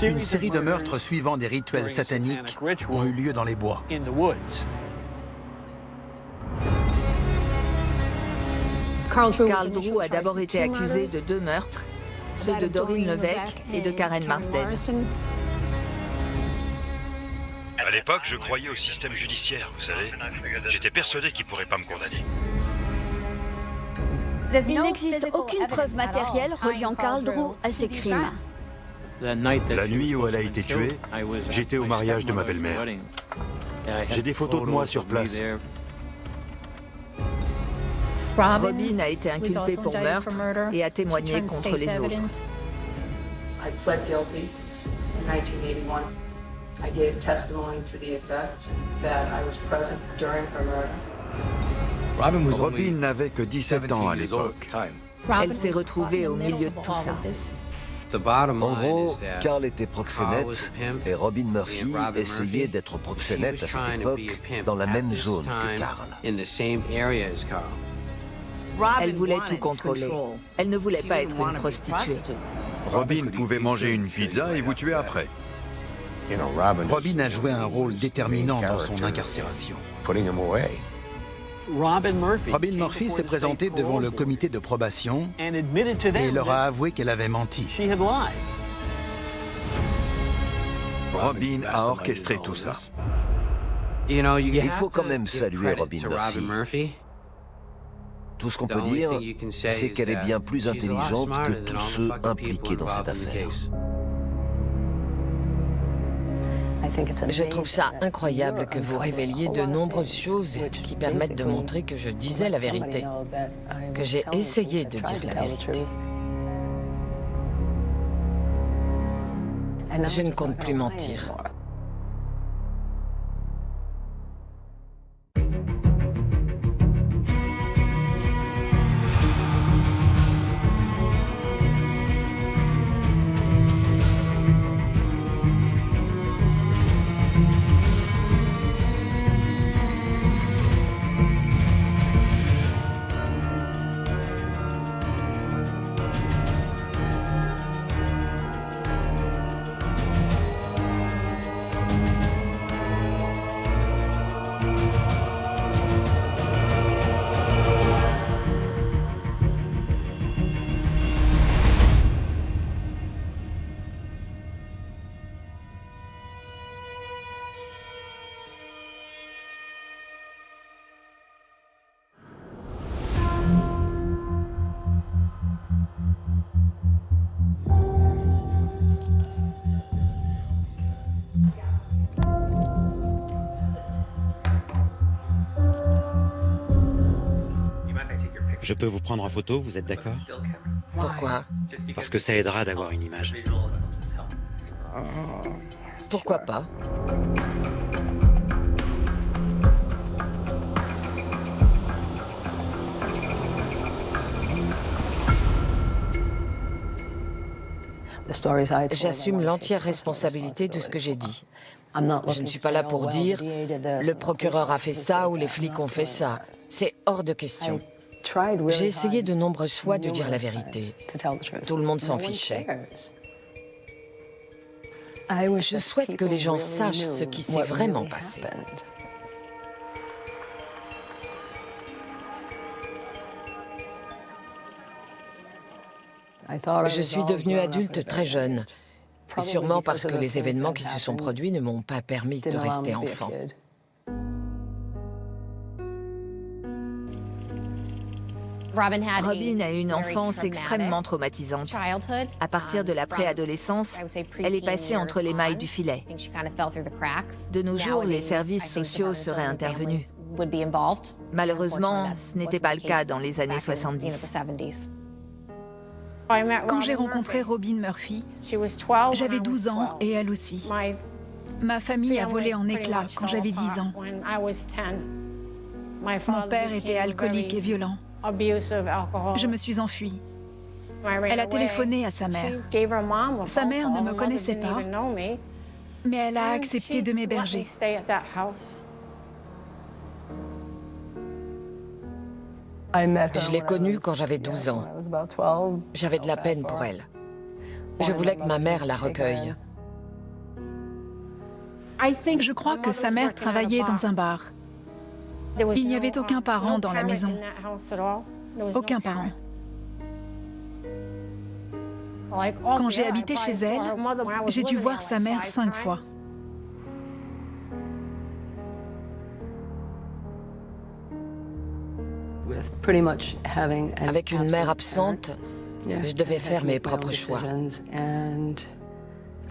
Une série de meurtres suivant des rituels sataniques ont eu lieu dans les bois. Carl Drew a d'abord été accusé de 2 meurtres, ceux de Doreen Levesque et de Karen Marsden. À l'époque, je croyais au système judiciaire, vous savez. J'étais persuadé qu'il ne pourrait pas me condamner. Il n'existe aucune preuve matérielle reliant Carl Drew à ces crimes. La nuit où elle a été tuée, j'étais au mariage de ma belle-mère. J'ai des photos de moi sur place. Robin a été inculpé pour meurtre et a témoigné contre les autres. I pled guilty in 1981. I gave testimony to the effect that I was present during her murder. Robin n'avait que 17 ans à l'époque. Elle s'est retrouvée au milieu de tout ça. En gros, Carl était proxénète et Robin Murphy essayait d'être proxénète à cette époque dans la même zone que Carl. Elle voulait tout contrôler. Elle ne voulait pas être une prostituée. Robin pouvait manger une pizza et vous tuer après. Robin a joué un rôle déterminant dans son incarcération. Robin Murphy s'est présentée devant le comité de probation et leur a avoué qu'elle avait menti. Robin a orchestré tout ça. Il faut quand même saluer Robin Murphy. Tout ce qu'on peut dire, c'est qu'elle est bien plus intelligente que tous ceux impliqués dans cette affaire. Je trouve ça incroyable que vous révéliez de nombreuses choses qui permettent de montrer que je disais la vérité, que j'ai essayé de dire la vérité. Je ne compte plus mentir. Je peux vous prendre en photo, vous êtes d'accord? Pourquoi? Parce que ça aidera d'avoir une image. Pourquoi pas? J'assume l'entière responsabilité de ce que j'ai dit. Je ne suis pas là pour dire « le procureur a fait ça » ou « les flics ont fait ça ». C'est hors de question. J'ai essayé de nombreuses fois de dire la vérité. Tout le monde s'en fichait. Je souhaite que les gens sachent ce qui s'est vraiment passé. Je suis devenue adulte très jeune, sûrement parce que les événements qui se sont produits ne m'ont pas permis de rester enfant. Robin a eu une enfance extrêmement traumatisante. À partir de la préadolescence, elle est passée entre les mailles du filet. De nos jours, les services sociaux seraient intervenus. Malheureusement, ce n'était pas le cas dans les années 70. Quand j'ai rencontré Robin Murphy, j'avais 12 ans et elle aussi. Ma famille a volé en éclats quand j'avais 10 ans. Mon père était alcoolique et violent. Je me suis enfuie. Elle a téléphoné à sa mère. Sa mère ne me connaissait pas, mais elle a accepté de m'héberger. Je l'ai connue quand j'avais 12 ans. J'avais de la peine pour elle. Je voulais que ma mère la recueille. Je crois que sa mère travaillait dans un bar. Il n'y avait aucun parent dans la maison. Aucun parent. Quand j'ai habité chez elle, j'ai dû voir sa mère 5 fois. Avec une mère absente, je devais faire mes propres choix.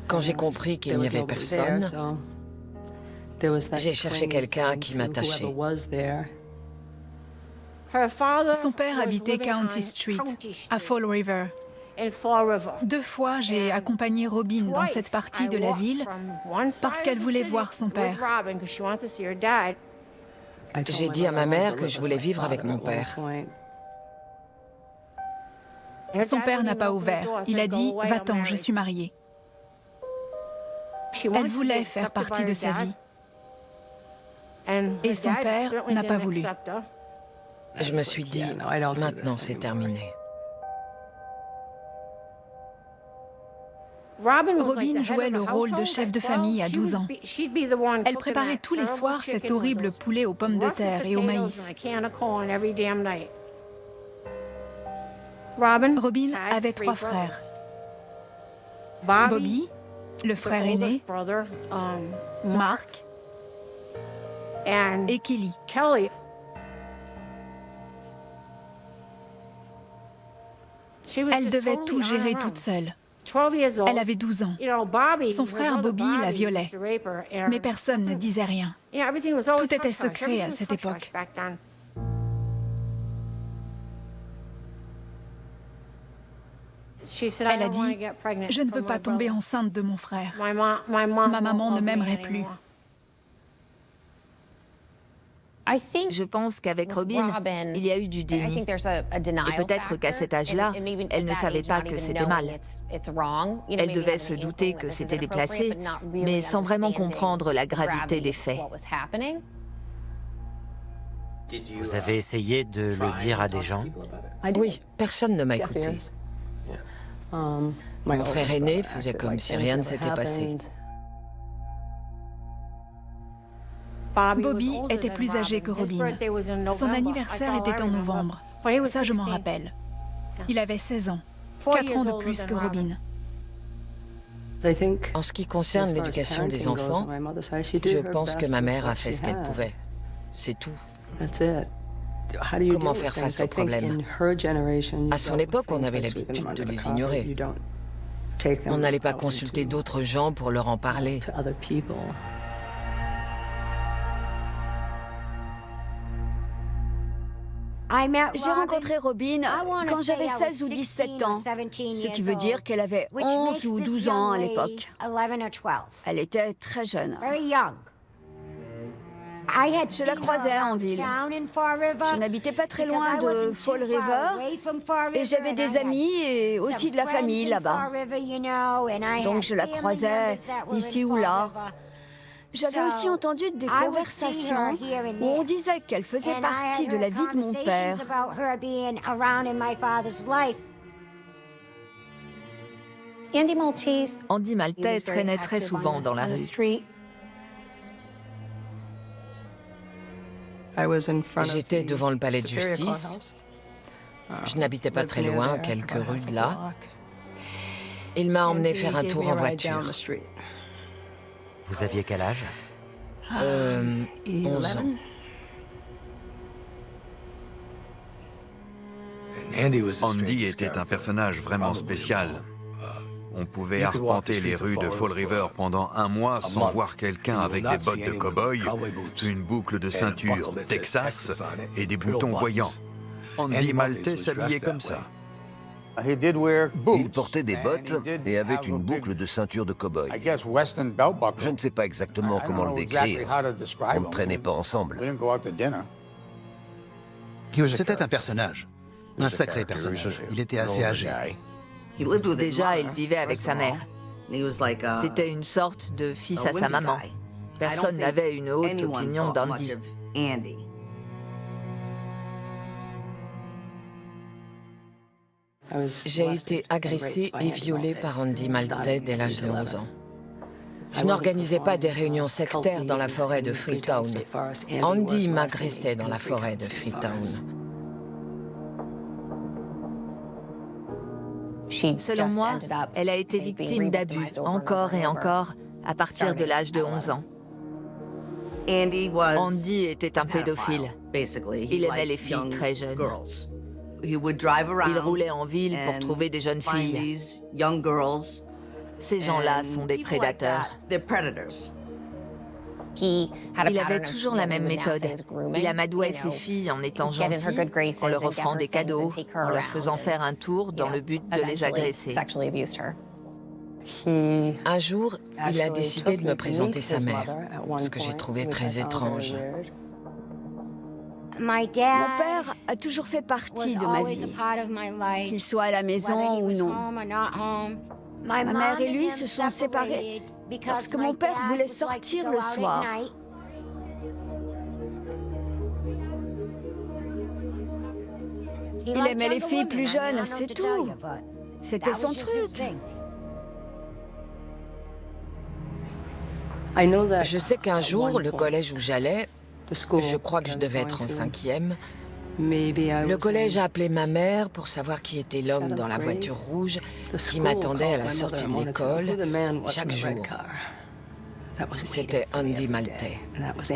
Quand j'ai compris qu'il n'y avait personne, j'ai cherché quelqu'un qui m'attachait. Son père habitait County Street, à Fall River. 2 fois, j'ai accompagné Robin dans cette partie de la ville parce qu'elle voulait voir son père. J'ai dit à ma mère que je voulais vivre avec mon père. Son père n'a pas ouvert. Il a dit « Va-t'en, je suis mariée ». Elle voulait faire partie de sa vie. Et son père n'a pas voulu. Je me suis dit, maintenant c'est terminé. Robin jouait le rôle de chef de famille à 12 ans. Elle préparait tous les soirs cet horrible poulet aux pommes de terre et au maïs. Robin avait 3 frères. Bobby, le frère aîné, Mark et Kelly. Elle devait tout gérer toute seule. Elle avait 12 ans. Son frère Bobby la violait, mais personne ne disait rien. Tout était secret à cette époque. Elle a dit « Je ne veux pas tomber enceinte de mon frère. Ma maman ne m'aimerait plus. » Je pense qu'avec Robin, il y a eu du déni. Et peut-être qu'à cet âge-là, elle ne savait pas que c'était mal. Elle devait se douter que c'était déplacé, mais sans vraiment comprendre la gravité des faits. Vous avez essayé de le dire à des gens? Oui, personne ne m'a écouté. Mon frère aîné faisait comme si rien ne s'était passé. Bobby était plus âgé que Robin. Son anniversaire était en novembre. Ça, je m'en rappelle. Il avait 16 ans, 4 ans de plus que Robin. En ce qui concerne l'éducation des enfants, je pense que ma mère a fait ce qu'elle pouvait. C'est tout. Comment faire face aux problèmes? À son époque, on avait l'habitude de les ignorer. On n'allait pas consulter d'autres gens pour leur en parler. J'ai rencontré Robin quand j'avais 16 ou 17 ans, ce qui veut dire qu'elle avait 11 ou 12 ans à l'époque. Elle était très jeune. Je la croisais en ville. Je n'habitais pas très loin de Fall River et j'avais des amis et aussi de la famille là-bas. Donc je la croisais ici ou là. J'avais aussi entendu des conversations où on disait qu'elle faisait partie de la vie de mon père. Andy Maltais traînait très souvent dans la rue. J'étais devant le palais de justice. Je n'habitais pas très loin, quelques rues de là. Il m'a emmené faire un tour en voiture. Vous aviez quel âge? 11 ans. Andy était un personnage vraiment spécial. On pouvait arpenter les rues de Fall River pendant un mois sans voir quelqu'un avec des bottes de cow-boy, une boucle de ceinture Texas et des boutons voyants. Andy Maltais s'habillait comme ça. Il portait des bottes et avait une boucle de ceinture de cow-boy. Je ne sais pas exactement comment le décrire. On ne traînait pas ensemble. C'était un personnage. Un sacré personnage. Il était assez âgé. Déjà, il vivait avec sa mère. C'était une sorte de fils à sa maman. Personne n'avait une haute opinion d'Andy. J'ai été agressée et violée par Andy Maltais dès l'âge de 11 ans. Je n'organisais pas des réunions sectaires dans la forêt de Freetown. Andy m'agressait dans la forêt de Freetown. Selon moi, elle a été victime d'abus encore et encore à partir de l'âge de 11 ans. Andy était un pédophile. Il aimait les filles très jeunes. Il roulait en ville pour trouver des jeunes filles. Ces gens-là sont des prédateurs. Il avait toujours la même méthode. Il amadouait ses filles en étant gentil, en leur offrant des cadeaux, en leur faisant faire un tour dans le but de les agresser. Un jour, il a décidé de me présenter sa mère, ce que j'ai trouvé très étrange. Mon père a toujours fait partie de ma vie, qu'il soit à la maison ou non. Ma mère et lui se sont séparés parce que mon père voulait sortir le soir. Il aimait les filles plus jeunes, c'est tout. C'était son truc. Je sais qu'un jour, le collège où j'allais, je crois que je devais être en 5e, le collège a appelé ma mère pour savoir qui était l'homme dans la voiture rouge qui m'attendait à la sortie de l'école chaque jour. C'était Andy Maltais.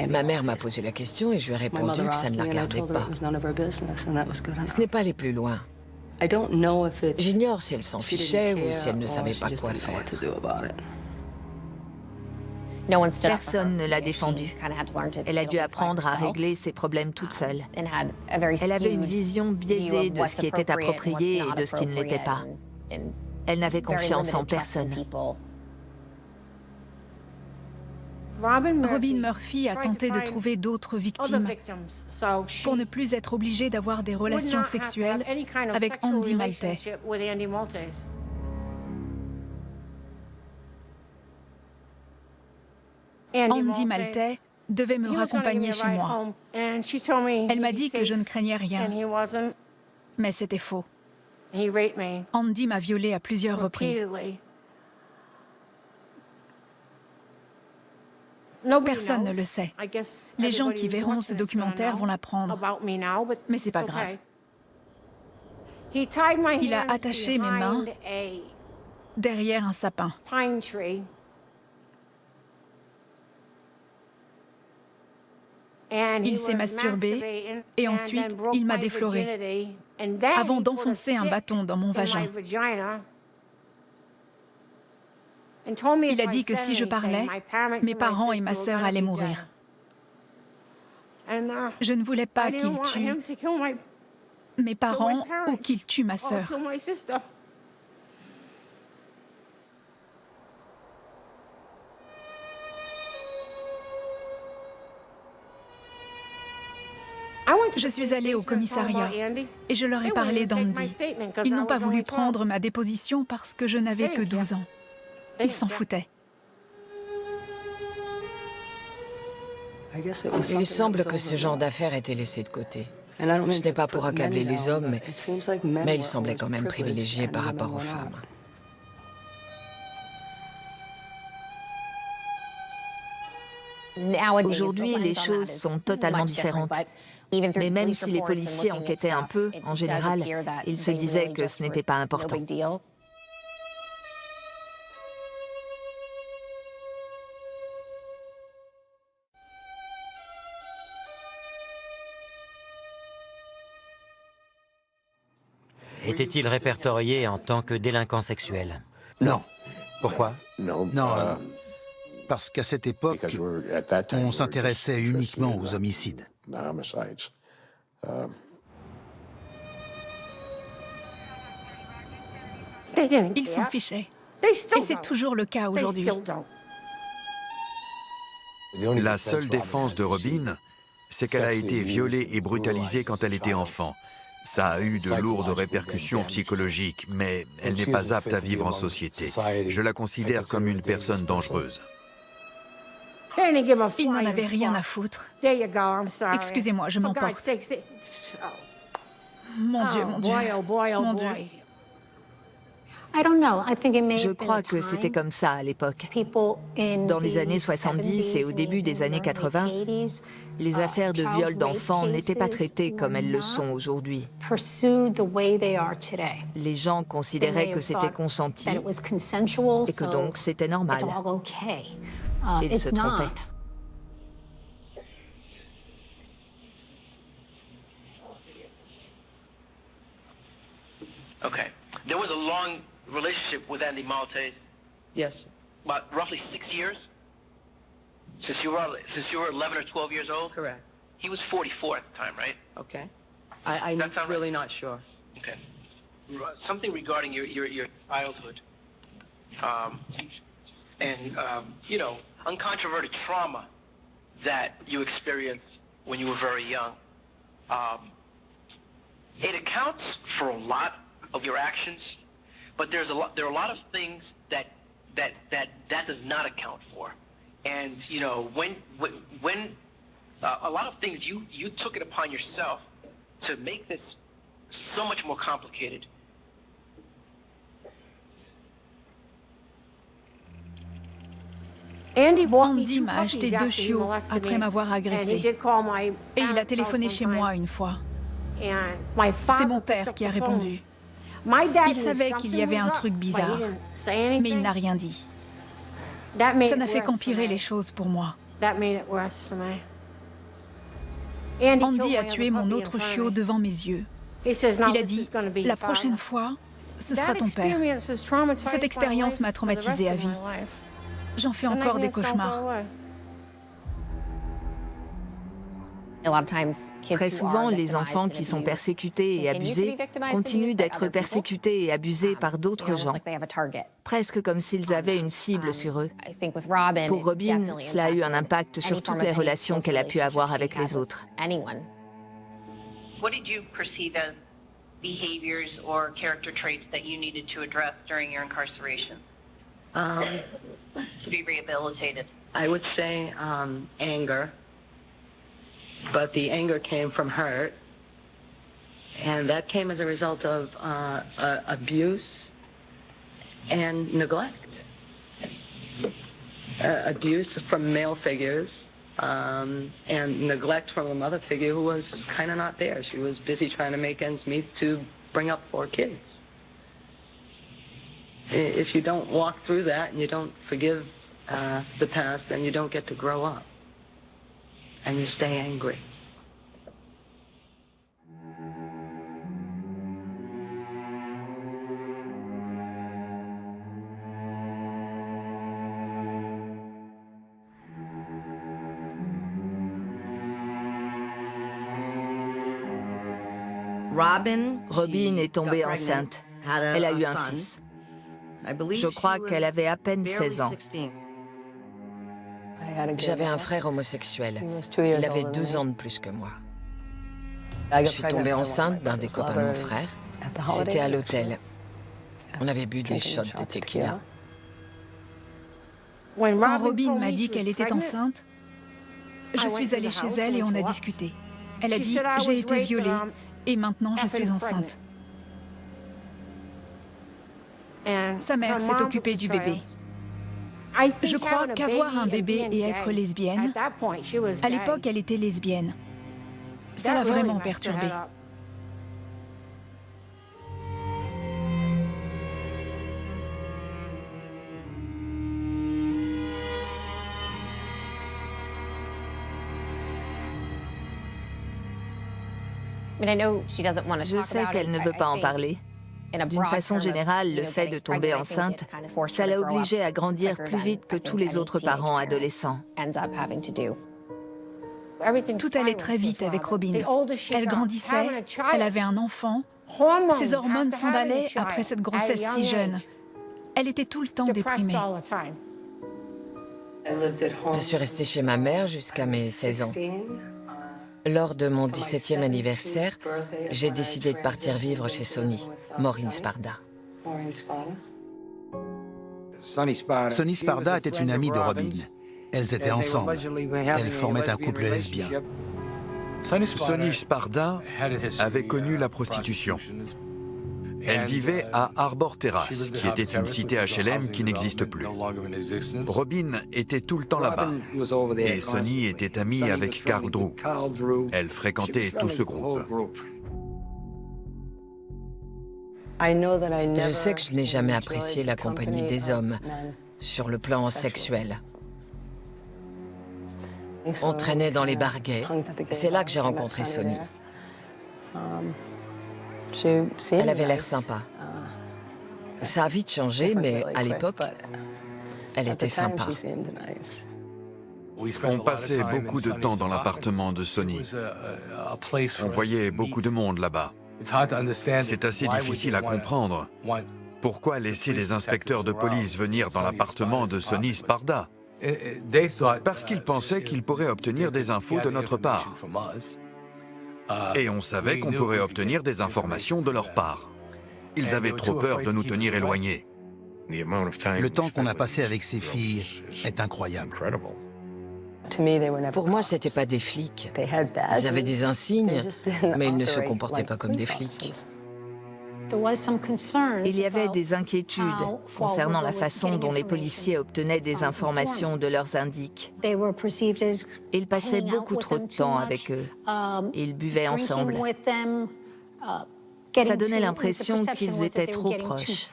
Ma mère m'a posé la question et je lui ai répondu que ça ne la regardait pas. Ce n'est pas aller plus loin. J'ignore si elle s'en fichait ou si elle ne savait pas quoi faire. Personne ne l'a défendue. Elle a dû apprendre à régler ses problèmes toute seule. Elle avait une vision biaisée de ce qui était approprié et de ce qui ne l'était pas. Elle n'avait confiance en personne. Robin Murphy a tenté de trouver d'autres victimes pour ne plus être obligée d'avoir des relations sexuelles avec Andy Maltais. Andy Maltais devait me raccompagner chez moi. Elle m'a dit que je ne craignais rien, mais c'était faux. Andy m'a violée à plusieurs reprises. Personne ne le sait. Les gens qui verront ce documentaire vont l'apprendre, mais c'est pas grave. Il a attaché mes mains derrière un sapin. Il s'est masturbé et ensuite il m'a déflorée avant d'enfoncer un bâton dans mon vagin. Il a dit que si je parlais, mes parents et ma sœur allaient mourir. Je ne voulais pas qu'il tue mes parents ou qu'il tue ma sœur. Je suis allée au commissariat et je leur ai parlé d'Andy. Ils n'ont pas voulu prendre ma déposition parce que je n'avais que 12 ans. Ils s'en foutaient. Il semble que ce genre d'affaires ait été laissé de côté. Ce n'est pas pour accabler les hommes, mais il semblait quand même privilégié par rapport aux femmes. Aujourd'hui, les choses sont totalement différentes. Mais même si les policiers enquêtaient un peu, en général, ils se disaient que ce n'était pas important. Était-il répertorié en tant que délinquant sexuel? Non. Pourquoi? Non, parce qu'à cette époque, on s'intéressait uniquement aux homicides. Ils s'en fichaient. Et c'est toujours le cas aujourd'hui. La seule défense de Robin, c'est qu'elle a été violée et brutalisée quand elle était enfant. Ça a eu de lourdes répercussions psychologiques, mais elle n'est pas apte à vivre en société. Je la considère comme une personne dangereuse. Il n'en avait rien à foutre. Excusez-moi, je m'emporte. Mon Dieu, mon Dieu, mon Dieu. Je crois que c'était comme ça à l'époque. Dans les années 70 et au début des années 80, les affaires de viol d'enfants n'étaient pas traitées comme elles le sont aujourd'hui. Les gens considéraient que c'était consenti et que donc c'était normal. Ils se trompaient. Okay. There was a long relationship with Andy Malte. Yes. About roughly 6 years? Since you were 11 or 12 years old? Correct. He was 44 at the time, right? Okay. I'm really not sure. Okay. Something regarding your childhood. You know, uncontroverted trauma that you experienced when you were very young. It accounts for a lot of your actions, but there are a lot of things that does not account for. And you know, when a lot of things you took it upon yourself to make this so much more complicated. Andy m'a acheté 2 chiots après m'avoir agressé. Et il a téléphoné chez moi une fois. C'est mon père qui a répondu. Il savait qu'il y avait un truc bizarre, mais il n'a rien dit. Ça n'a fait qu'empirer les choses pour moi. Andy a tué mon autre chiot devant mes yeux. Il a dit, la prochaine fois, ce sera ton père. Cette expérience m'a traumatisée à vie. J'en fais encore des cauchemars. Très souvent, les enfants qui sont persécutés et abusés continuent d'être persécutés et abusés par d'autres gens, presque comme s'ils avaient une cible sur eux. Pour Robin, cela a eu un impact sur toutes les relations qu'elle a pu avoir avec les autres. What did you perceive as behaviors or character traits that you needed to address during your incarceration to be rehabilitated? I would say anger. But the anger came from hurt, and that came as a result of abuse and neglect. Abuse from male figures, and neglect from a mother figure who was kind of not there. She was busy trying to make ends meet to bring up 4 kids. If you don't walk through that and you don't forgive the past, then you don't get to grow up. And you stay angry. Robin est tombée enceinte. Elle a eu un fils. Je crois qu'elle avait à peine 16 ans. J'avais un frère homosexuel. Il avait 2 ans de plus que moi. Je suis tombée enceinte d'un des copains de mon frère. C'était à l'hôtel. On avait bu des shots de tequila. Quand Robin m'a dit qu'elle était enceinte, je suis allée chez elle et on a discuté. Elle a dit « J'ai été violée et maintenant je suis enceinte ». Sa mère s'est occupée du bébé. Je crois qu'avoir un bébé et être lesbienne, à l'époque, elle était lesbienne. Ça l'a vraiment perturbée. Je sais qu'elle ne veut pas en parler. D'une façon générale, le fait de tomber enceinte, ça l'a obligée à grandir plus vite que tous les autres parents adolescents. Tout allait très vite avec Robin. Elle grandissait, elle avait un enfant, ses hormones s'emballaient après cette grossesse si jeune. Elle était tout le temps déprimée. Je suis restée chez ma mère jusqu'à mes 16 ans. Lors de mon 17e anniversaire, j'ai décidé de partir vivre chez Sonny, Maureen Sparda. Sonny Sparda était une amie de Robin. Elles étaient ensemble. Elles formaient un couple lesbien. Sonny Sparda avait connu la prostitution. Elle vivait à Arbor Terrace, qui était une cité HLM qui n'existe plus. Robin était tout le temps là-bas, et Sonny était amie avec Carl Drew. Elle fréquentait tout ce groupe. Je sais que je n'ai jamais apprécié la compagnie des hommes sur le plan sexuel. On traînait dans les bars gays. C'est là que j'ai rencontré Sonny. Elle avait l'air sympa. Ça a vite changé, mais à l'époque, elle était sympa. On passait beaucoup de temps dans l'appartement de Sonny. On voyait beaucoup de monde là-bas. C'est assez difficile à comprendre. Pourquoi laisser des inspecteurs de police venir dans l'appartement de Sonny Sparda? Parce qu'ils pensaient qu'ils pourraient obtenir des infos de notre part. Et on savait qu'on pourrait obtenir des informations de leur part. Ils avaient trop peur de nous tenir éloignés. Le temps qu'on a passé avec ces filles est incroyable. Pour moi, c'était pas des flics. Ils avaient des insignes, mais ils ne se comportaient pas comme des flics. Il y avait des inquiétudes concernant la façon dont les policiers obtenaient des informations de leurs indiques. Ils passaient beaucoup trop de temps avec eux. Ils buvaient ensemble. Ça donnait l'impression qu'ils étaient trop proches.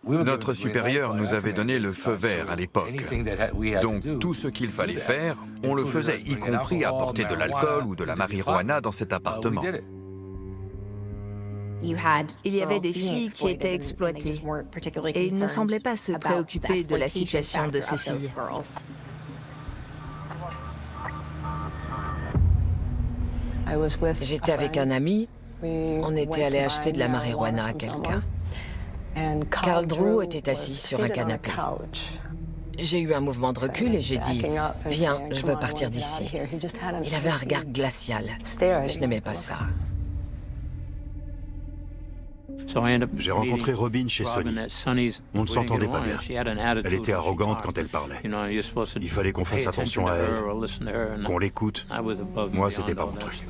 Notre supérieur nous avait donné le feu vert à l'époque. Donc tout ce qu'il fallait faire, on le faisait, y compris apporter de l'alcool ou de la marijuana dans cet appartement. Il y avait des filles qui étaient exploitées et ils ne semblaient pas se préoccuper de la situation de ces filles. J'étais avec un ami, on était allé acheter de la marijuana à quelqu'un. Carl Drew était assis sur un canapé. J'ai eu un mouvement de recul et j'ai dit « Viens, je veux partir d'ici ». Il avait un regard glacial. Je n'aimais pas ça. J'ai rencontré Robin chez Sonny. On ne s'entendait pas bien. Elle était arrogante quand elle parlait. Il fallait qu'on fasse attention à elle, qu'on l'écoute. Moi, c'était pas mon truc.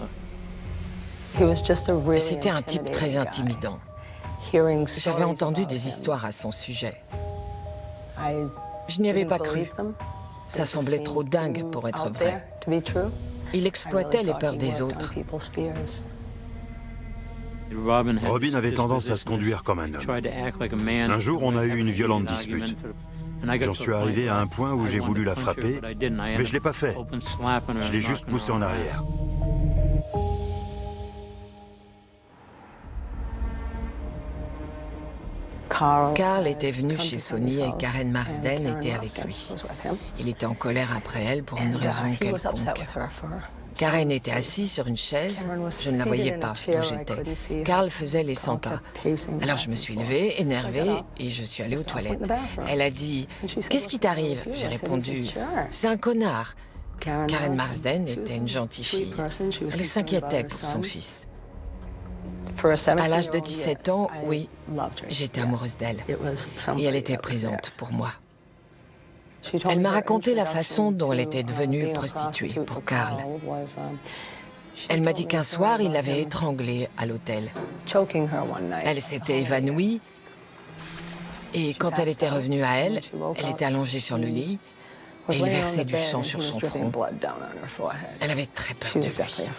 C'était un type très intimidant. J'avais entendu des histoires à son sujet. Je n'y avais pas cru. Ça semblait trop dingue pour être vrai. Il exploitait les peurs des autres. Robin avait tendance à se conduire comme un homme. Un jour, on a eu une violente dispute. J'en suis arrivé à un point où j'ai voulu la frapper, mais je ne l'ai pas fait. Je l'ai juste poussée en arrière. Carl était venu chez Sonny et Karen Marsden était avec lui. Il était en colère après elle pour une raison quelconque. Karen était assise sur une chaise, je ne la voyais pas d'où j'étais. Carl faisait les 100 pas. Alors je me suis levée, énervée, et je suis allée aux toilettes. Elle a dit « Qu'est-ce qui t'arrive ?» J'ai répondu « C'est un connard ». Karen Marsden était une gentille fille. Elle s'inquiétait pour son fils. À l'âge de 17 ans, oui, j'étais amoureuse d'elle. Et elle était présente pour moi. Elle m'a raconté la façon dont elle était devenue prostituée pour Carl. Elle m'a dit qu'un soir, il l'avait étranglée à l'hôtel. Elle s'était évanouie et quand elle était revenue à elle, elle était allongée sur le lit et il versait du sang sur son front. Elle avait très peur de lui.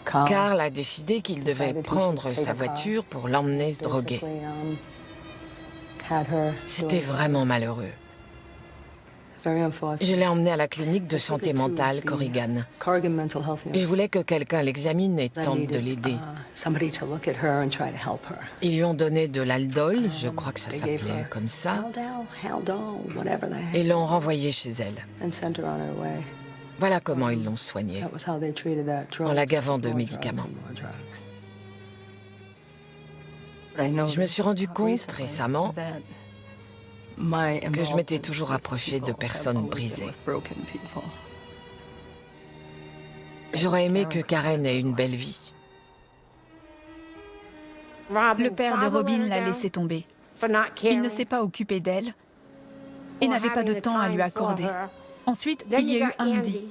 Carl a décidé qu'il devait prendre sa voiture pour l'emmener se droguer. C'était vraiment malheureux. Je l'ai emmené à la clinique de santé mentale Corrigan. Je voulais que quelqu'un l'examine et tente de l'aider. Ils lui ont donné de l'Aldol, je crois que ça s'appelait comme ça, et l'ont renvoyée chez elle. Voilà comment ils l'ont soignée, en la gavant de médicaments. Je me suis rendu compte récemment que je m'étais toujours approchée de personnes brisées. J'aurais aimé que Karen ait une belle vie. Le père de Robin l'a laissé tomber. Il ne s'est pas occupé d'elle et n'avait pas de temps à lui accorder. Ensuite, il y a eu Andy.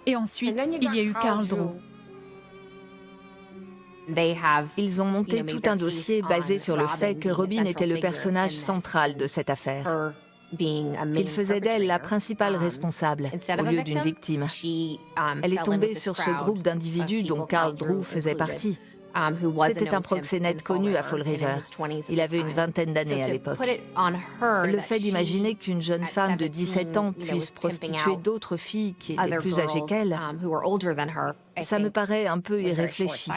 Et ensuite, il y a eu Carl Drew. Ils ont monté tout un dossier basé sur le fait que Robin était le personnage central de cette affaire. Ils faisaient d'elle la principale responsable, au lieu d'une victime. Elle est tombée sur ce groupe d'individus dont Carl Drew faisait partie. C'était un proxénète connu à Fall River. Il avait une vingtaine d'années à l'époque. Le fait d'imaginer qu'une jeune femme de 17 ans puisse prostituer d'autres filles qui étaient plus âgées qu'elle, ça me paraît un peu irréfléchi.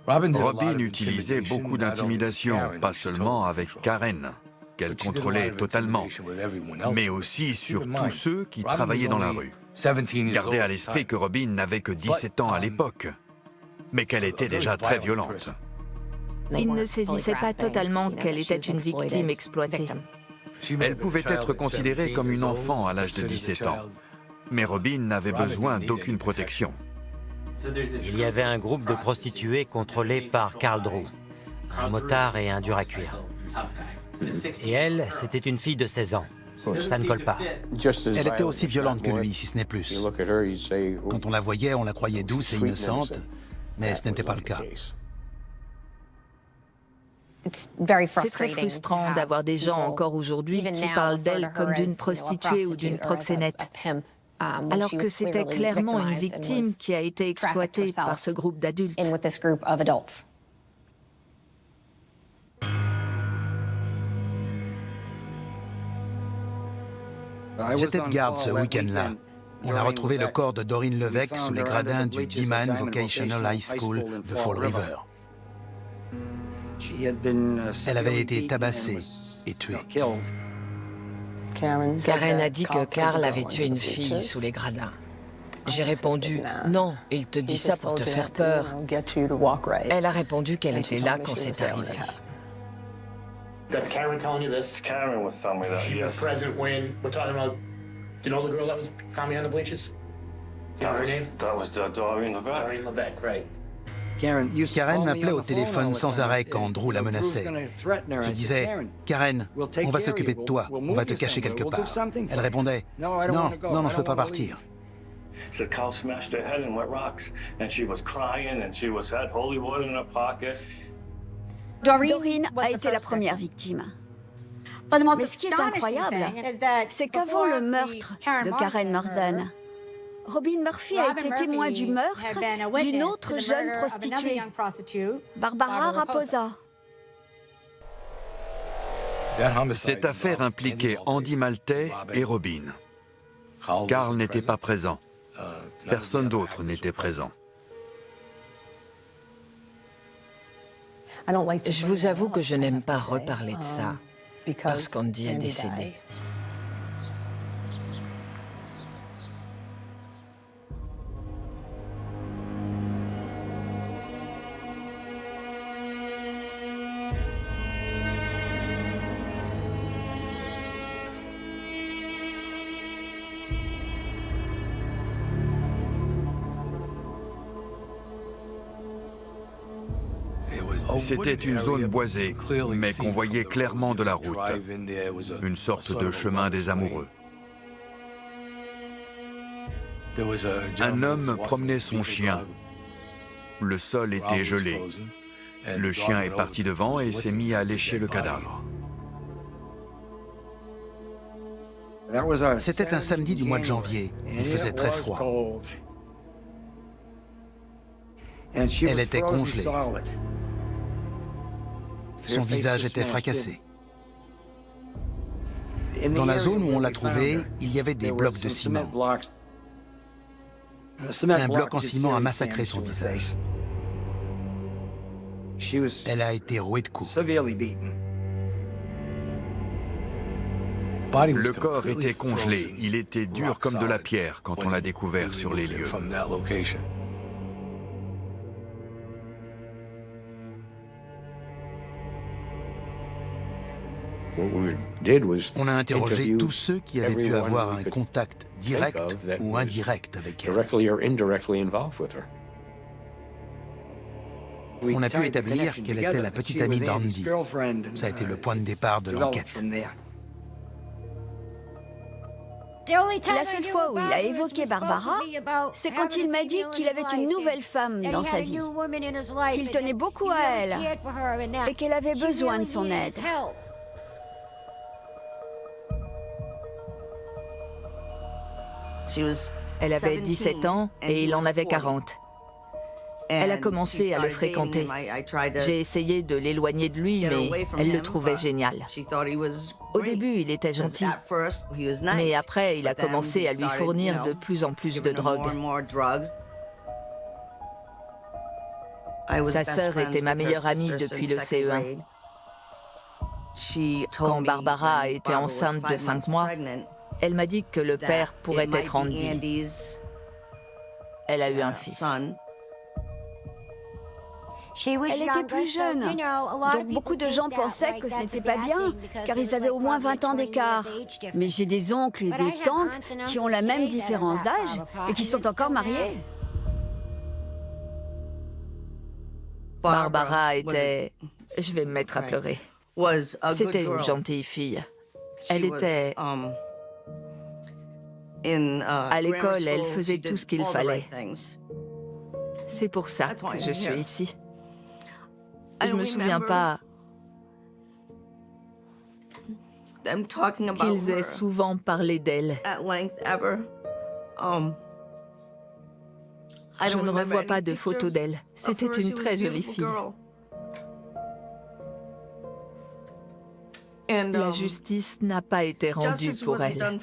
Robin utilisait beaucoup d'intimidation, pas seulement avec Karen, qu'elle contrôlait totalement, mais aussi sur tous ceux qui travaillaient dans la rue. Gardez à l'esprit que Robin n'avait que 17 ans à l'époque, mais qu'elle était déjà très violente. Il ne saisissait pas totalement qu'elle était une victime exploitée. Elle pouvait être considérée comme une enfant à l'âge de 17 ans, mais Robin n'avait besoin d'aucune protection. Il y avait un groupe de prostituées contrôlé par Carl Drew, un motard et un dur à cuire. Et elle, c'était une fille de 16 ans. Ça ne colle pas. Elle était aussi violente que lui, si ce n'est plus. Quand on la voyait, on la croyait douce et innocente, mais ce n'était pas le cas. C'est très frustrant d'avoir des gens encore aujourd'hui qui parlent d'elle comme d'une prostituée ou d'une proxénète, alors que c'était clairement une victime qui a été exploitée par ce groupe d'adultes. J'étais de garde ce week-end-là. On a retrouvé le corps de Doreen Levesque sous les gradins du Dyman Vocational High School de Fall River. Elle avait été tabassée et tuée. Karen a dit que Carl avait tué une fille sous les gradins. J'ai répondu « Non, il te dit ça pour te faire peur ». Elle a répondu qu'elle était là quand c'est arrivé. That's Karen telling you this? Karen was telling me that, yes. She was present when, we're talking about, do you know the girl that was found behind the bleachers? You know her name? That was Doreen Levesque. Doreen Levesque, right. Karen m'appelait au téléphone sans arrêt quand Drew la menaçait. Je disais, Karen, on va s'occuper de toi, on va te cacher quelque part. Elle répondait, non, je ne veux pas partir. The cow smashed her head and wet rocks, and she was crying, and she had holy water in her pocket. Doreen a été la première victime. Mais ce qui est incroyable, c'est qu'avant le meurtre de Karen Marzan, Robin Murphy a été témoin du meurtre d'une autre jeune prostituée, Barbara Raposa. Cette affaire impliquait Andy Maltais et Robin. Carl n'était pas présent. Personne d'autre n'était présent. Je vous avoue que je n'aime pas reparler de ça, parce qu'Andy est décédé. C'était une zone boisée, mais qu'on voyait clairement de la route. Une sorte de chemin des amoureux. Un homme promenait son chien. Le sol était gelé. Le chien est parti devant et s'est mis à lécher le cadavre. C'était un samedi du mois de janvier. Il faisait très froid. Elle était congelée. Son visage était fracassé. Dans la zone où on l'a trouvée, il y avait des blocs de ciment. Un bloc en ciment a massacré son visage. Elle a été rouée de coups. Le corps était congelé. Il était dur comme de la pierre quand on l'a découvert sur les lieux. On a interrogé tous ceux qui avaient pu avoir un contact direct ou indirect avec elle. On a pu établir qu'elle était la petite amie d'Andy. Ça a été le point de départ de l'enquête. La seule fois où il a évoqué Barbara, c'est quand il m'a dit qu'il avait une nouvelle femme dans sa vie, qu'il tenait beaucoup à elle et qu'elle avait besoin de son aide. Elle avait 17 ans et il en avait 40. Elle a commencé à le fréquenter. J'ai essayé de l'éloigner de lui, mais elle le trouvait génial. Au début, il était gentil, mais après, il a commencé à lui fournir de plus en plus de drogue. Sa sœur était ma meilleure amie depuis le CE1. Quand Barbara a été enceinte de 5 mois, elle m'a dit que le père pourrait être Andy. Elle a eu un fils. Elle était plus jeune, donc beaucoup de gens pensaient que ce n'était pas bien, car ils avaient au moins 20 ans d'écart. Mais j'ai des oncles et des tantes qui ont la même différence d'âge et qui sont encore mariés. Barbara était... Je vais me mettre à pleurer. C'était une gentille fille. Elle était... À l'école, elle faisait tout ce qu'il fallait. C'est pour ça que je suis ici. Je me souviens pas qu'ils aient souvent parlé d'elle. Je ne revois pas de photos d'elle. C'était une très jolie fille. La justice n'a pas été rendue pour elle.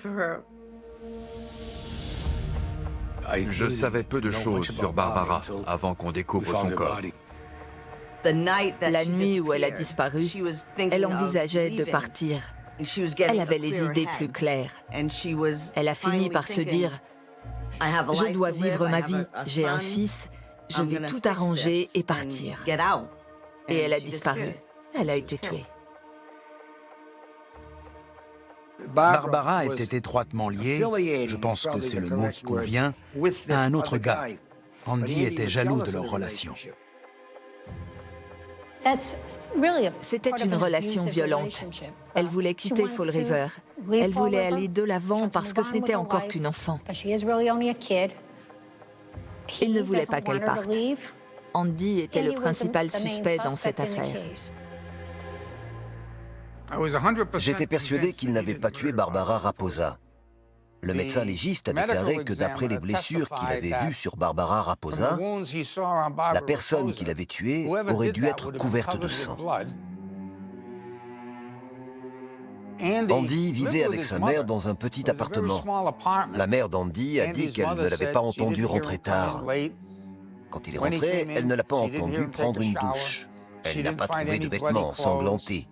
Je savais peu de choses sur Barbara avant qu'on découvre son corps. La nuit où elle a disparu, elle envisageait de partir. Elle avait les idées plus claires. Elle a fini par se dire « Je dois vivre ma vie, j'ai un fils, je vais tout arranger et partir. » Et elle a disparu. Elle a été tuée. Barbara était étroitement liée, je pense que c'est le mot qui convient, à un autre gars. Andy était jaloux de leur relation. C'était une relation violente. Elle voulait quitter Fall River. Elle voulait aller de l'avant parce que ce n'était encore qu'une enfant. Il ne voulait pas qu'elle parte. Andy était le principal suspect dans cette affaire. J'étais persuadé qu'il n'avait pas tué Barbara Raposa. Le médecin légiste a déclaré que d'après les blessures qu'il avait vues sur Barbara Raposa, la personne qui l'avait tuée aurait dû être couverte de sang. Andy vivait avec sa mère dans un petit appartement. La mère d'Andy a dit qu'elle ne l'avait pas entendu rentrer tard. Quand il est rentré, elle ne l'a pas entendu prendre une douche. Elle n'a pas trouvé de vêtements ensanglantés.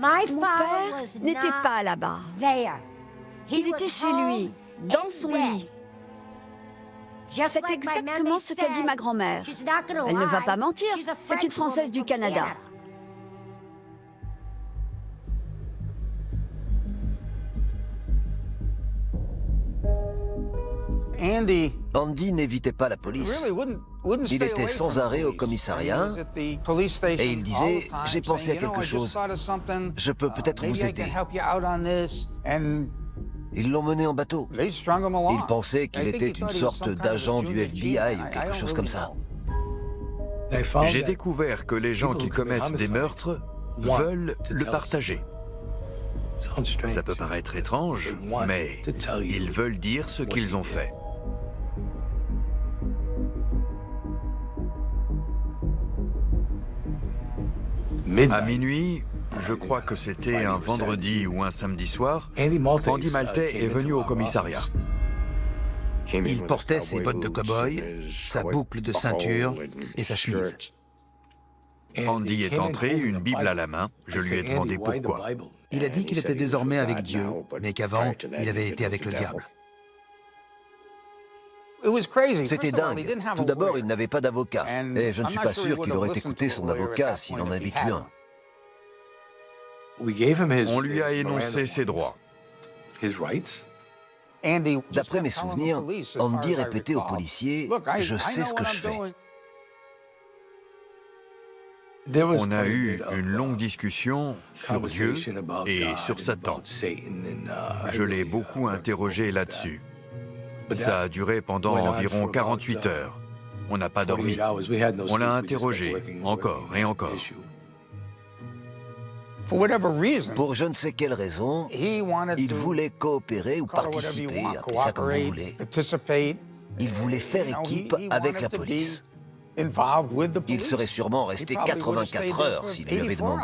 Mon père n'était pas là-bas. Il était chez lui, dans son lit. C'est exactement ce qu'a dit ma grand-mère. Elle ne va pas mentir, c'est une Française du Canada. Andy n'évitait pas la police. Il était sans arrêt au commissariat et il disait « J'ai pensé à quelque chose, je peux peut-être vous aider ». Ils l'ont mené en bateau. Ils pensaient qu'il était une sorte d'agent du FBI ou quelque chose comme ça. J'ai découvert que les gens qui commettent des meurtres veulent le partager. Ça peut paraître étrange, mais ils veulent dire ce qu'ils ont fait. À minuit, je crois que c'était un vendredi ou un samedi soir, Andy Maltais est venu au commissariat. Il portait ses bottes de cow-boy, sa boucle de ceinture et sa chemise. Andy est entré, une Bible à la main. Je lui ai demandé pourquoi. Il a dit qu'il était désormais avec Dieu, mais qu'avant, il avait été avec le diable. C'était dingue. Tout d'abord, il n'avait pas d'avocat. Et je ne suis pas sûr qu'il aurait écouté son avocat s'il en avait eu un. On lui a énoncé ses droits. D'après mes souvenirs, Andy répétait aux policiers « Je sais ce que je fais ». On a eu une longue discussion sur Dieu et sur Satan. Je l'ai beaucoup interrogé là-dessus. Ça a duré pendant environ 48 heures. On n'a pas dormi. On l'a interrogé encore et encore. Pour je ne sais quelle raison, il voulait coopérer ou participer, appelez ça comme vous voulez. Il voulait faire équipe avec la police. Il serait sûrement resté 84 heures s'il lui avait demandé.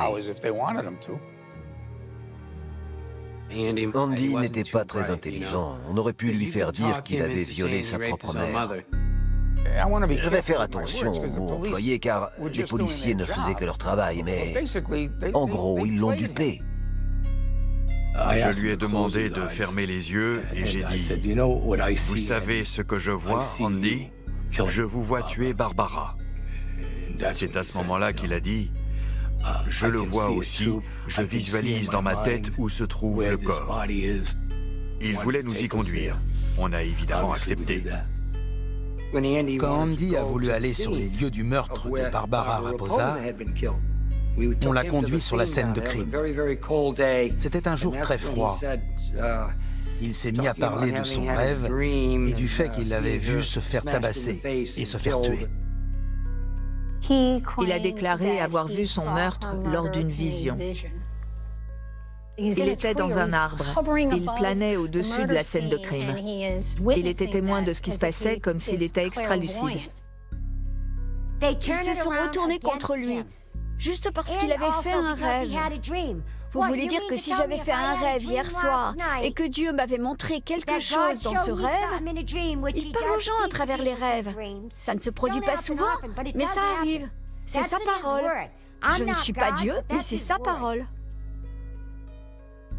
Andy n'était pas très intelligent. On aurait pu lui faire dire qu'il avait violé sa propre mère. Je vais faire attention aux mots employés car les policiers ne faisaient que leur travail, mais en gros, ils l'ont dupé. Je lui ai demandé de fermer les yeux et j'ai dit « Vous savez ce que je vois, Andy ? Je vous vois tuer Barbara. » C'est à ce moment-là qu'il a dit « Je le vois aussi, je visualise dans ma tête où se trouve le corps. » Il voulait nous y conduire. On a évidemment accepté. Quand Andy a voulu aller sur les lieux du meurtre de Barbara Raposa, on l'a conduit sur la scène de crime. C'était un jour très froid. Il s'est mis à parler de son rêve et du fait qu'il l'avait vu se faire tabasser et se faire tuer. Il a déclaré avoir vu son meurtre lors d'une vision. Il était dans un arbre. Il planait au-dessus de la scène de crime. Il était témoin de ce qui se passait comme s'il était extra-lucide. Ils se sont retournés contre lui, juste parce qu'il avait fait un rêve. Vous voulez dire que si j'avais fait un rêve hier soir et que Dieu m'avait montré quelque chose dans ce rêve, il parle aux gens à travers les rêves. Ça ne se produit pas souvent, mais ça arrive. C'est sa parole. Je ne suis pas Dieu, mais c'est sa parole.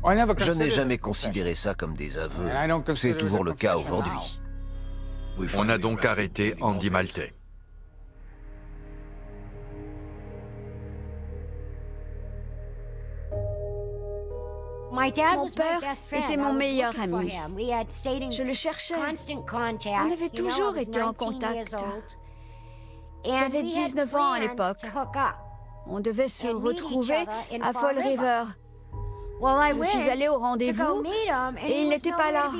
Je n'ai jamais considéré ça comme des aveux. C'est toujours le cas aujourd'hui. On a donc arrêté Andy Maltais. Mon père était mon meilleur ami. Je le cherchais. On avait toujours été en contact. J'avais 19 ans à l'époque. On devait se retrouver à Fall River. Je suis allée au rendez-vous et il n'était pas là.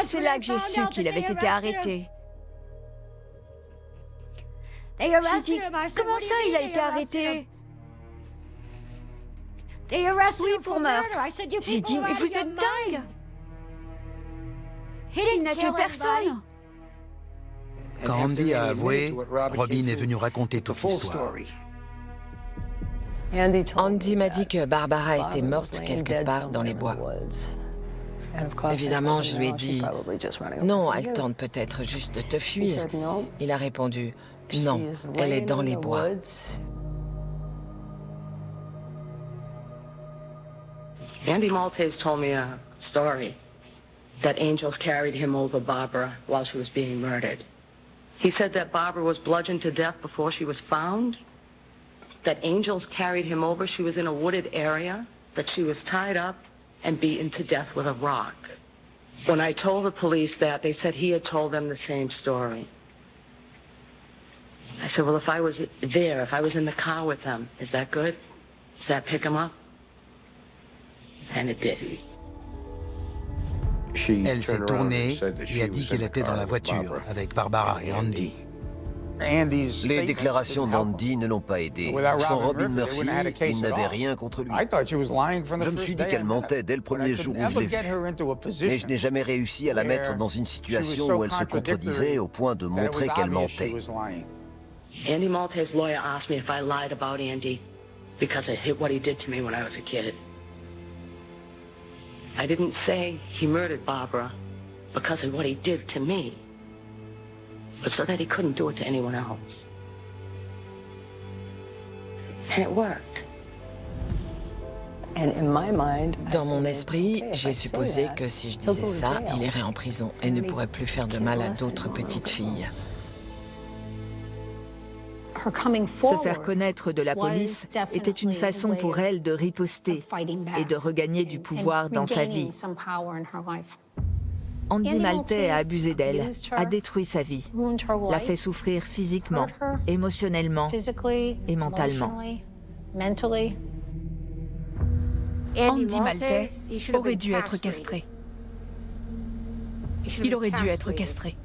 C'est là que j'ai su qu'il avait été arrêté. J'ai dit, comment ça il a été arrêté? Oui, pour meurtre. J'ai dit, mais vous êtes dingue! Il n'a tué personne. Quand Andy a avoué, Robin est venu raconter toute l'histoire. Andy m'a dit que Barbara était morte quelque part dans les bois. Évidemment, je lui ai dit « Non, elle tente peut-être juste de te fuir. » Il a répondu « Non, elle est dans les bois. » Andy Maltais told me a story that angels carried him over Barbara while she was being murdered. He said that Barbara was bludgeoned to death before she was found, that angels carried him over. She was in a wooded area, that she was tied up and beaten to death with a rock. When I told the police that, they said he had told them the same story. I said, well, if I was there, if I was in the car with them, is that good? Does that pick him up? And it did. Elle s'est tournée et a dit qu'elle était dans la voiture avec Barbara et Andy. Les déclarations d'Andy ne l'ont pas aidé. Sans Robin Murphy, il n'avait rien contre lui. Je me suis dit qu'elle mentait dès le premier jour où je l'ai vue. Mais je n'ai jamais réussi à la mettre dans une situation où elle se contredisait au point de montrer qu'elle mentait. Andy Maltais' lawyer asked me if I lied about Andy because of what he did to me when I was a kid. I didn't say he murdered Barbara because of what he did to me, but so that he couldn't do it to anyone else. And it worked. Dans mon esprit, j'ai supposé que si je disais ça, il irait en prison et ne pourrait plus faire de mal à d'autres petites filles. Se faire connaître de la police était une façon pour elle de riposter et de regagner du pouvoir dans sa vie. Andy Maltais a abusé d'elle, a détruit sa vie, l'a fait souffrir physiquement, émotionnellement et mentalement. Andy Maltais aurait dû être castré. Il aurait dû être castré.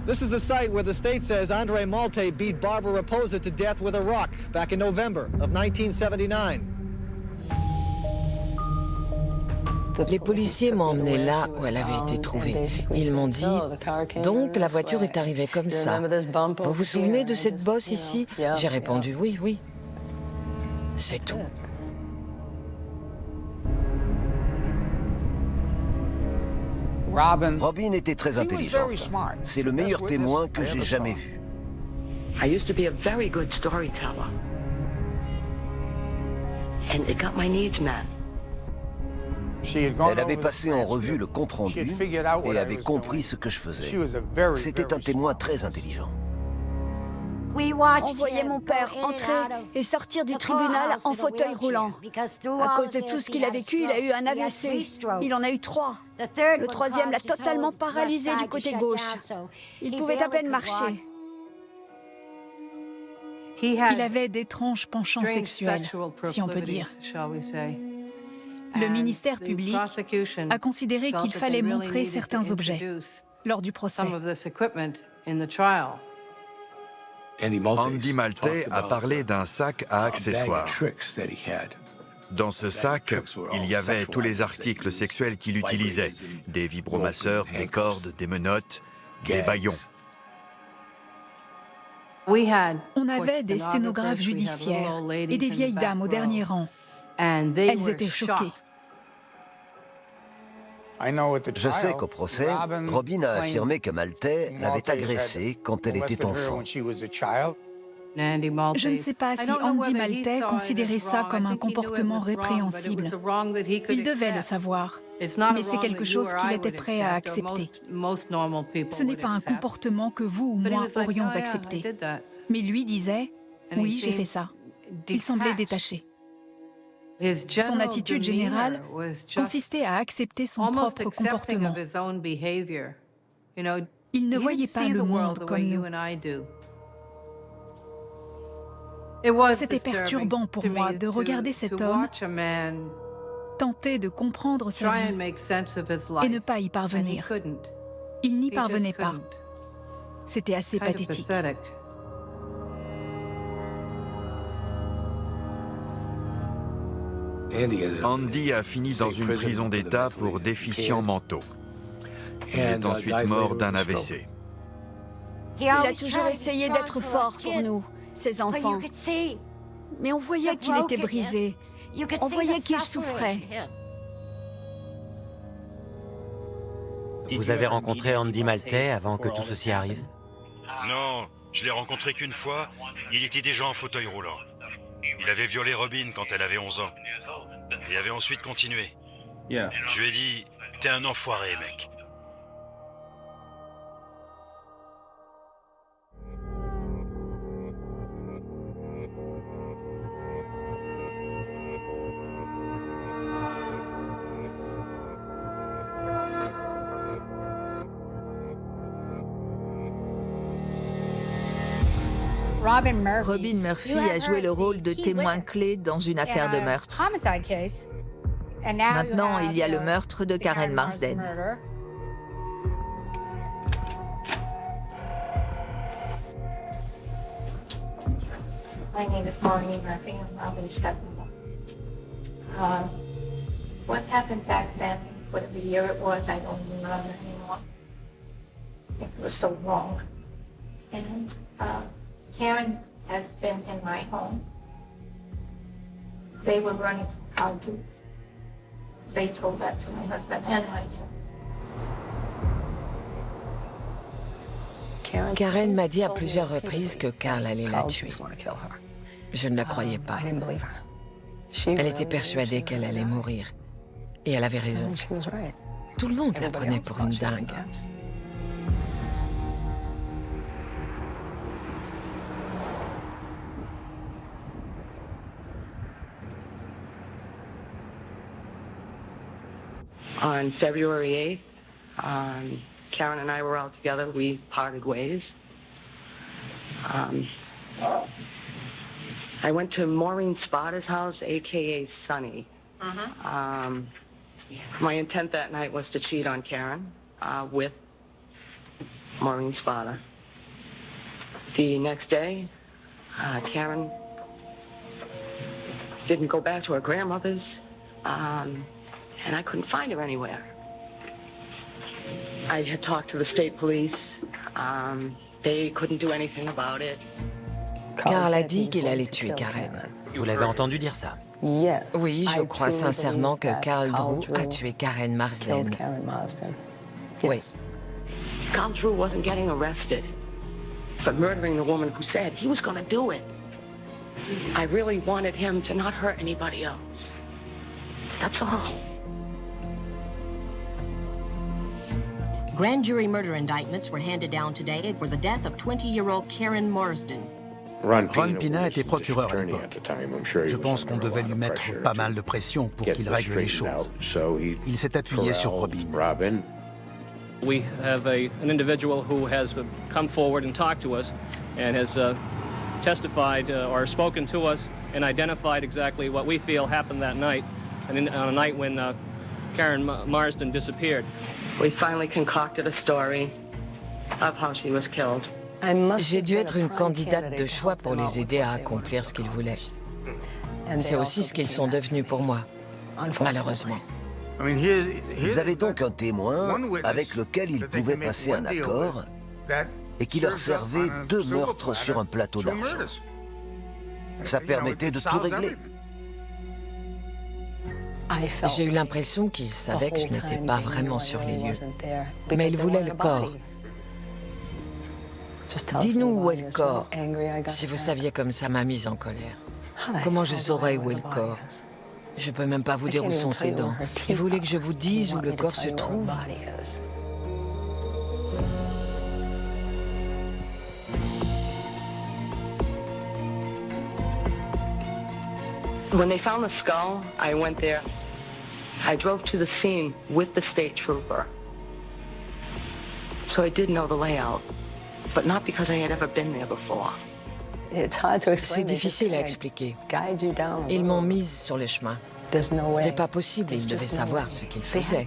This is the site where the state says Andre Malte beat Barbara Raposa to death with a rock back in November of 1979. Les policiers m'ont emmené là où elle avait été trouvée. Ils m'ont dit, donc la voiture est arrivée comme ça. Vous vous souvenez de cette bosse ici? J'ai répondu oui, oui. C'est tout. Robin était très intelligente. C'est le meilleur témoin que j'ai jamais vu. I used to be a very good storyteller. And it got my needs met. Elle avait passé en revue le compte-rendu et avait compris ce que je faisais. C'était un témoin très intelligent. On voyait mon père entrer et sortir du tribunal en fauteuil roulant. À cause de tout ce qu'il a vécu, il a eu un AVC. Il en a eu 3. Le 3e l'a totalement paralysé du côté gauche. Il pouvait à peine marcher. Il avait d'étranges penchants sexuels, si on peut dire. Le ministère public a considéré qu'il fallait montrer certains objets lors du procès. Andy Maltais a parlé d'un sac à accessoires. Dans ce sac, il y avait tous les articles sexuels qu'il utilisait. Des vibromasseurs, des cordes, des menottes, des bâillons. On avait des sténographes judiciaires et des vieilles dames au dernier rang. Elles étaient choquées. Je sais qu'au procès, Robin a affirmé que Maltais l'avait agressée quand elle était enfant. Je ne sais pas si Andy Maltais considérait ça comme un comportement répréhensible. Il devait le savoir, mais c'est quelque chose qu'il était prêt à accepter. Ce n'est pas un comportement que vous ou moi aurions accepté. Mais lui disait « Oui, j'ai fait ça ». Il semblait détaché. Son attitude générale consistait à accepter son propre comportement. Il ne voyait pas le monde comme nous. C'était perturbant pour moi de regarder cet homme tenter de comprendre sa vie et ne pas y parvenir. Il n'y parvenait pas. C'était assez pathétique. Andy a fini dans une prison d'État pour déficients mentaux. Il est ensuite mort d'un AVC. Il a toujours essayé d'être fort pour nous, ses enfants. Mais on voyait qu'il était brisé. On voyait qu'il souffrait. Vous avez rencontré Andy Maltais avant que tout ceci arrive? Non, je l'ai rencontré qu'une fois. Il était déjà en fauteuil roulant. Il avait violé Robin quand elle avait 11 ans. Et avait ensuite continué. Je lui ai dit, t'es un enfoiré, mec. Robin Murphy a joué le rôle de témoin clé dans une affaire de meurtre. Maintenant, il y a le meurtre de Karen Marsden. My name is Maureen Murphy. I'm Robin's stepmother. What happened back then, whatever year it was, I don't remember anymore. It was so wrong. And Karen has been in my home. They were running from Caldwell. They told that to my husband and myself. Karen m'a dit à plusieurs reprises que Carl allait la tuer. Je ne la croyais pas. Elle était persuadée qu'elle allait mourir. Et elle avait raison. Tout le monde la prenait pour une dingue. On February 8th, Karen and I were all together. We parted ways. I went to Maureen Spada's house, a.k.a. Sunny. My intent that night was to cheat on Karen with Maureen Spada. The next day, Karen didn't go back to her grandmother's, and I couldn't find her anywhere. I had talked to the state police. They couldn't do anything about it. Carl a dit qu'il allait tuer Karen. Vous l'avez entendu dire ça? Oui, je crois sincèrement que Carl Drew a tué Karen Marsden. Oui. Carl Drew wasn't getting arrested for murdering the woman who said he was going to do it. I really wanted him to not hurt anybody else. That's all. Grand jury murder indictments were handed down today for the death of 20-year-old Karen Marsden. Ron Pina était procureur à l'époque. Je pense qu'on devait lui mettre pas mal de pression pour qu'il règle les choses. Il s'est appuyé sur Robin. We have an individual who has come forward and talked to us and has testified or spoken to us and identified exactly what we feel happened that night, and on a night when Karen Marsden disappeared. We finally concocted a story of how she was killed. J'ai dû être une candidate de choix pour les aider à accomplir ce qu'ils voulaient. C'est aussi ce qu'ils sont devenus pour moi, malheureusement. Ils avaient donc un témoin avec lequel ils pouvaient passer un accord et qui leur servait 2 meurtres sur un plateau d'argent. Ça permettait de tout régler. J'ai eu l'impression qu'ils savaient que je n'étais pas vraiment sur les lieux. Mais ils voulaient le corps. Dis-nous où est le corps. Si vous saviez comme ça m'a mise en colère. Comment je saurais où est le corps? Je peux même pas vous dire où sont ses dents. Ils voulaient que je vous dise où le corps se trouve. When they found the skull, I went there. I drove to the scene with the state trooper. So I did know the layout, but not because I had ever been there before. C'est difficile à expliquer. Ils m'ont mise sur le chemin. Ce n'est pas possible, ils devaient savoir ce qu'ils faisaient.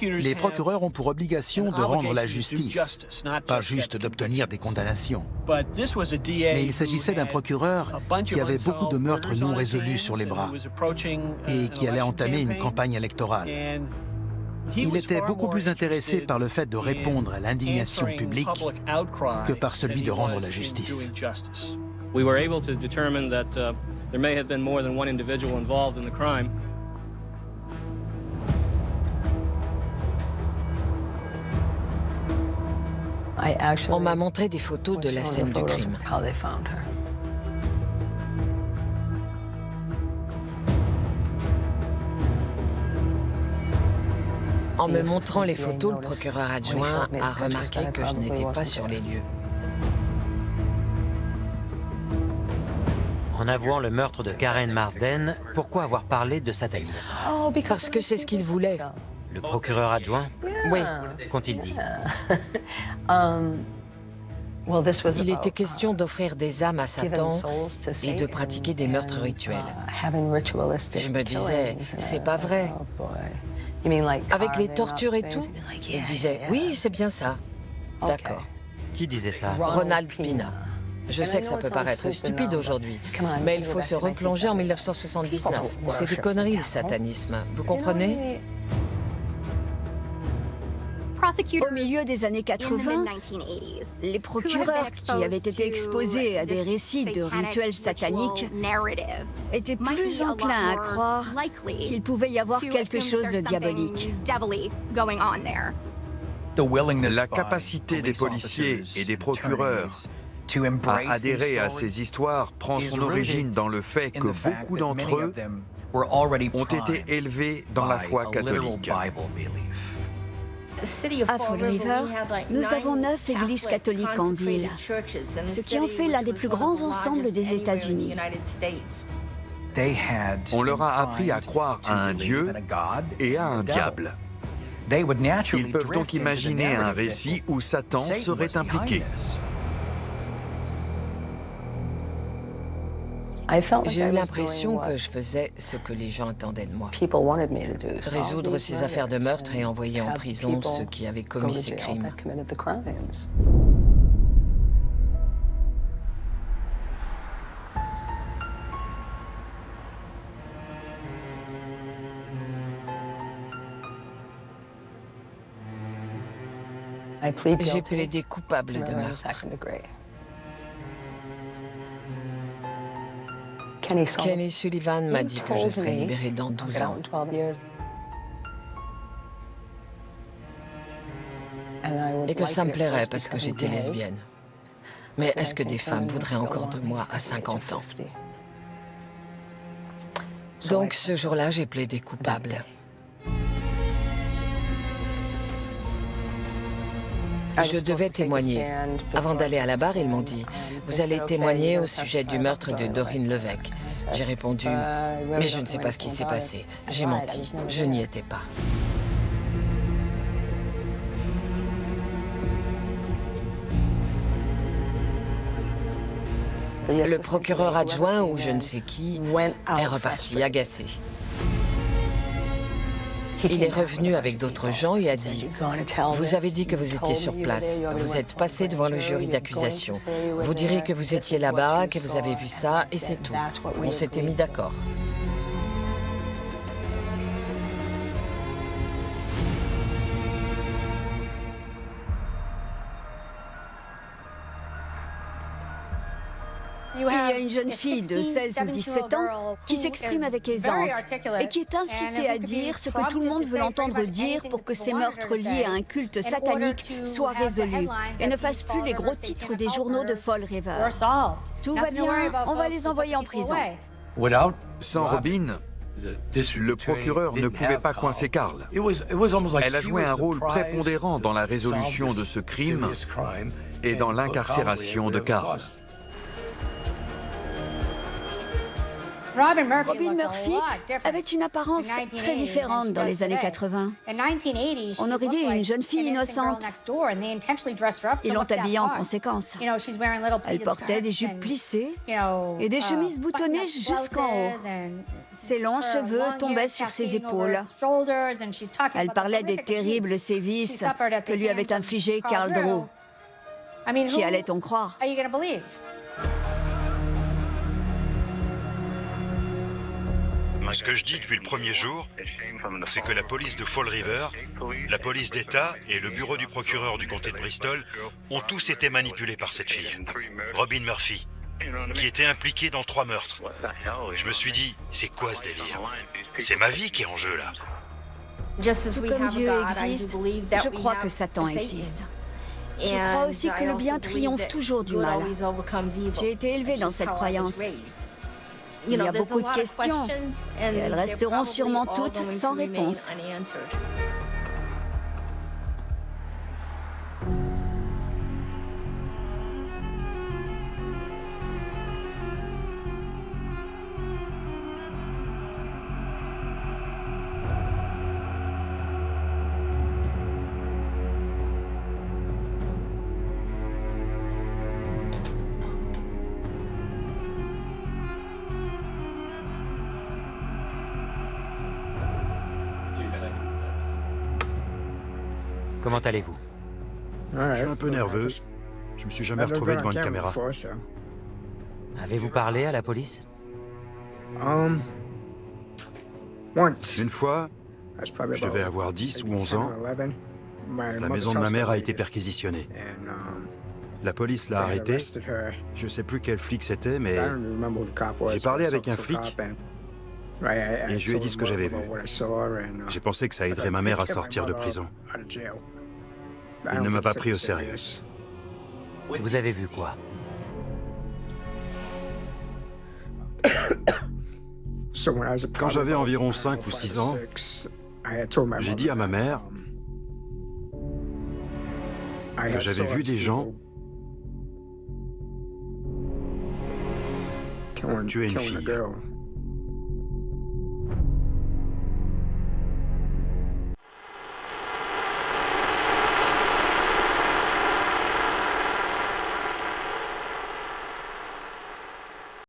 Les procureurs ont pour obligation de rendre la justice, pas juste d'obtenir des condamnations. Mais il s'agissait d'un procureur qui avait beaucoup de meurtres non résolus sur les bras et qui allait entamer une campagne électorale. Il était beaucoup plus intéressé par le fait de répondre à l'indignation publique que par celui de rendre la justice. We were able to determine that there may have been more than one individual involved in the crime. On m'a montré des photos de la scène du crime. En me montrant les photos, le procureur adjoint a remarqué que je n'étais pas sur les lieux. En avouant le meurtre de Karen Marsden, pourquoi avoir parlé de satanisme? Parce que c'est ce qu'il voulait. Le procureur adjoint? Oui. Qu'ont-ils dit? Il était question d'offrir des âmes à Satan et de pratiquer des meurtres rituels. Je me disais, c'est pas vrai. Avec les tortures et tout? Il disait, oui, c'est bien ça. D'accord. Qui disait ça? Ronald Pina. Je sais que ça peut paraître stupide aujourd'hui, mais il faut se replonger en 1979. C'est des conneries, le satanisme. Vous comprenez? Au milieu des années 80, les procureurs qui avaient été exposés à des récits de rituels sataniques étaient plus enclins à croire qu'il pouvait y avoir quelque chose de diabolique. La capacité des policiers et des procureurs à adhérer à ces histoires prend son origine dans le fait que beaucoup d'entre eux ont été élevés dans la foi catholique. À Fall River, nous avons 9 églises catholiques en ville, ce qui en fait l'un des plus grands ensembles des États-Unis. On leur a appris à croire à un Dieu et à un diable. Ils peuvent donc imaginer un récit où Satan serait impliqué. J'ai eu l'impression que je faisais ce que les gens attendaient de moi. Résoudre ces affaires de meurtre et envoyer en prison ceux qui avaient commis ces crimes. J'ai plaidé coupable de meurtre. Kenny Sullivan m'a dit que je serais libérée dans 12 ans. Et que ça me plairait parce que j'étais lesbienne. Mais est-ce que des femmes voudraient encore de moi à 50 ans? Donc ce jour-là, j'ai plaidé coupable. Je devais témoigner. Avant d'aller à la barre, ils m'ont dit « Vous allez témoigner au sujet du meurtre de Doreen Levesque ». J'ai répondu « Mais je ne sais pas ce qui s'est passé. J'ai menti. Je n'y étais pas ». Le procureur adjoint, ou je ne sais qui, est reparti agacé. Il est revenu avec d'autres gens et a dit « Vous avez dit que vous étiez sur place. Vous êtes passé devant le jury d'accusation. Vous direz que vous étiez là-bas, que vous avez vu ça, et c'est tout. » On s'était mis d'accord. Il y a une jeune fille de 16 ou 17 ans qui s'exprime avec aisance et qui est incitée à dire ce que tout le monde veut l'entendre dire pour que ces meurtres liés à un culte satanique soient résolus et ne fassent plus les gros titres des journaux de Fall River. Tout va bien, on va les envoyer en prison. Sans Robin, le procureur ne pouvait pas coincer Carl. Elle a joué un rôle prépondérant dans la résolution de ce crime et dans l'incarcération de Carl. Robin Murphy avait une apparence très différente dans les années 80. On aurait dit une jeune fille innocente. Ils l'ont habillée en conséquence. Elle portait des jupes plissées et des chemises boutonnées jusqu'en haut. Ses longs cheveux tombaient sur ses épaules. Elle parlait des terribles sévices que lui avait infligés Carl Drew. Qui allait-on croire? Ce que je dis depuis le premier jour, c'est que la police de Fall River, la police d'État et le bureau du procureur du comté de Bristol ont tous été manipulés par cette fille, Robin Murphy, qui était impliquée dans 3 meurtres. Je me suis dit, c'est quoi ce délire? C'est ma vie qui est en jeu là. Tout comme Dieu existe, je crois que Satan existe. Je crois aussi que le bien triomphe toujours du mal. J'ai été élevée dans cette croyance. Il y a beaucoup de questions, et elles resteront sûrement toutes sans réponse. Comment allez-vous? Je suis un peu nerveux. Je me suis jamais retrouvé devant une caméra. Avez-vous parlé à la police? Une fois, je devais avoir 10 ou 11 ans, la maison de ma mère a été perquisitionnée. La police l'a arrêtée. Je ne sais plus quel flic c'était, mais j'ai parlé avec un flic et je lui ai dit ce que j'avais vu. J'ai pensé que ça aiderait ma mère à sortir de prison. Il ne m'a pas pris au sérieux. Vous avez vu quoi? Quand j'avais environ 5 ou 6 ans, j'ai dit à ma mère que j'avais vu des gens tuer une fille.